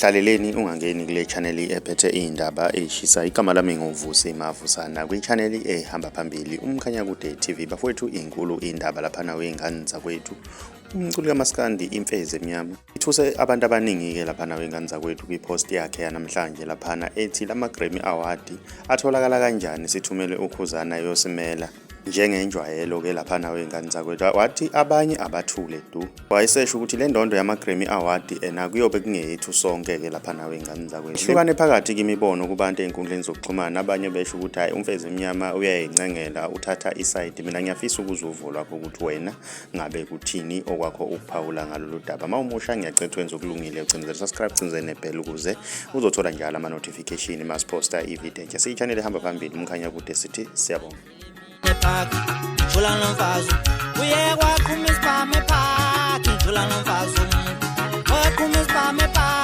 Hlaleleni ungangeni kule channel ephethe izindaba ezishisa. Igama lami nguVusi Mavusana kwi channel ehamba phambili uMkhanyakude TV. Bafowethu inkulu indaba lapha nawe ingane zakwethu. Umculi kaMaskandi Imfezi Emnyama ithuse abantu abaningi ke lapha nawe ingane zakwethu kwipost yakhe yanamhlanje lapha ethi lama Grammy Award atholakala kanjani. Sithumele uKhuzana Yosimela njengenjwayelo ke lapha nawe ingane zakwethu. Wathi abanye abathule du. Wayesesho ukuthi le ndondo yama Grammy Award kuyobe kungeyethu sonke ke lapha nawe ingane zakwethu. Hlukane phakathi kimibono kubantu einkundleni zokuxhumana. Abanye besho ukuthi hayi uMfezi Emnyama uyayincengela uthatha iside. Mina ngiyafisa ukuzuvula lapho ukuthi wena ngabe kuthini okwakho ukuphawula ngalolu daba. Mawumusha ngiyacela wenze okulungile ucinezela subscribe cinzene nebell ukuze uzothola njalo ama notification masiposta ivideo nje. Siyichannel ehamba phambili uMkhanyakude sithi siyabonga. Jula nomfazi uye kwaqhuma isibame park, jula nomfazi waqhuma isibame park.